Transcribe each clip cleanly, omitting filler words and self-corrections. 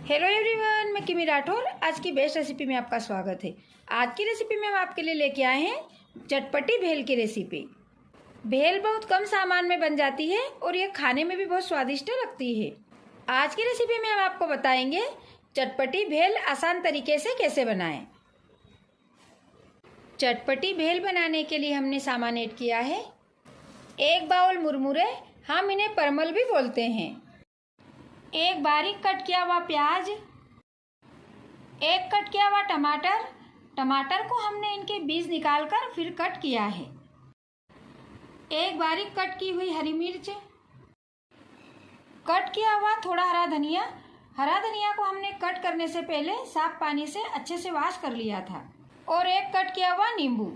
Hello everyone, मैं किमी राठौर। आज की बेस्ट रेसिपी में आपका स्वागत है। आज की रेसिपी में हम आपके लिए लेके आए हैं चटपटी भेल की रेसिपी। भेल बहुत कम सामान में बन जाती है और ये खाने में भी बहुत स्वादिष्ट लगती है। आज की रेसिपी में हम आपको बताएंगे चटपटी भेल आसान तरीके से कैसे बनाएं। चटपटी भेल बनाने के लिए हमने सामान ऐड किया है। 1 बाउल मुरमुरे, हम इन्हें परमल भी बोलते हैं। 1 बारीक कट किया हुआ प्याज, 1 कट किया हुआ टमाटर। टमाटर को हमने इनके बीज निकालकर फिर कट किया है। 1 बारीक कट की हुई हरी मिर्च, कट किया हुआ थोड़ा हरा धनिया। हरा धनिया को हमने कट करने से पहले साफ पानी से अच्छे से वॉश कर लिया था। और 1 कट किया हुआ नींबू।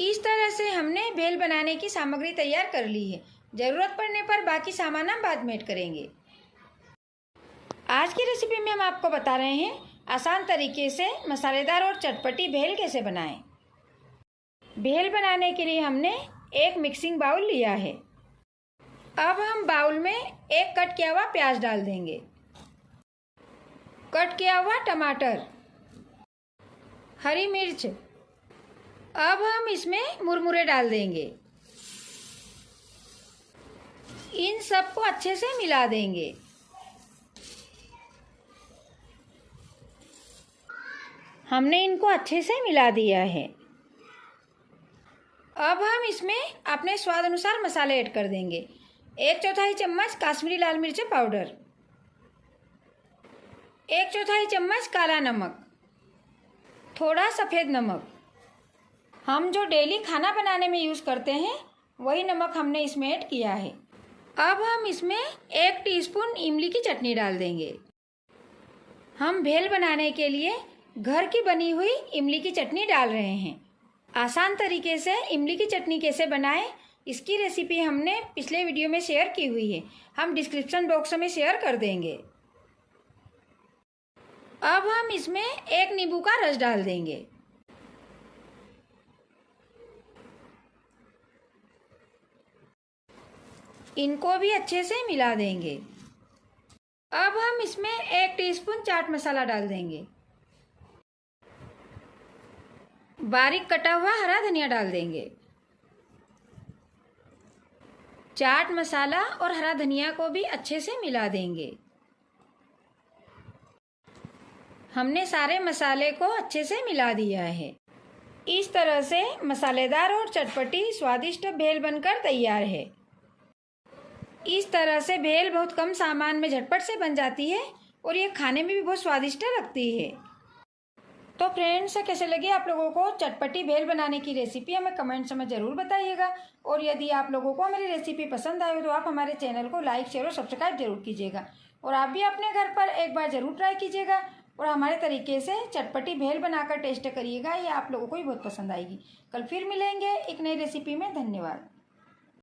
इस तरह से हमने भेल बनाने की सामग्री तैयार कर ली है। ज़रूरत पड़ने पर बाकी सामान हम बाद में ऐड करेंगे। आज की रेसिपी में हम आपको बता रहे हैं आसान तरीके से मसालेदार और चटपटी भेल कैसे बनाएं। भेल बनाने के लिए हमने एक मिक्सिंग बाउल लिया है। अब हम बाउल में 1 कट किया हुआ प्याज डाल देंगे, कट किया हुआ टमाटर, हरी मिर्च। अब हम इसमें मुरमुरे डाल देंगे। इन सबको अच्छे से मिला देंगे। हमने इनको अच्छे से मिला दिया है। अब हम इसमें अपने स्वाद अनुसार मसाले ऐड कर देंगे। 1/4 चम्मच काश्मीरी लाल मिर्च पाउडर, 1/4 चम्मच काला नमक, थोड़ा सफ़ेद नमक। हम जो डेली खाना बनाने में यूज़ करते हैं वही नमक हमने इसमें ऐड किया है। अब हम इसमें 1 टीस्पून इमली की चटनी डाल देंगे। हम भेल बनाने के लिए घर की बनी हुई इमली की चटनी डाल रहे हैं। आसान तरीके से इमली की चटनी कैसे बनाएं, इसकी रेसिपी हमने पिछले वीडियो में शेयर की हुई है। हम डिस्क्रिप्शन बॉक्स में शेयर कर देंगे। अब हम इसमें 1 नींबू का रस डाल देंगे। इनको भी अच्छे से मिला देंगे। अब हम इसमें 1 टीस्पून चाट मसाला डाल देंगे। बारीक कटा हुआ हरा धनिया डाल देंगे। चाट मसाला और हरा धनिया को भी अच्छे से मिला देंगे। हमने सारे मसाले को अच्छे से मिला दिया है। इस तरह से मसालेदार और चटपटी स्वादिष्ट भेल बनकर तैयार है। इस तरह से भेल बहुत कम सामान में झटपट से बन जाती है और ये खाने में भी बहुत स्वादिष्ट लगती है। तो फ्रेंड्स, कैसे लगी आप लोगों को चटपटी भेल बनाने की रेसिपी, हमें कमेंट्स में ज़रूर बताइएगा। और यदि आप लोगों को मेरी रेसिपी पसंद आए तो आप हमारे चैनल को लाइक, शेयर और सब्सक्राइब जरूर कीजिएगा। और आप भी अपने घर पर एक बार ज़रूर ट्राई कीजिएगा और हमारे तरीके से चटपटी भेल बनाकर टेस्ट करिएगा। ये आप लोगों को भी बहुत पसंद आएगी। कल फिर मिलेंगे एक नई रेसिपी में। धन्यवाद।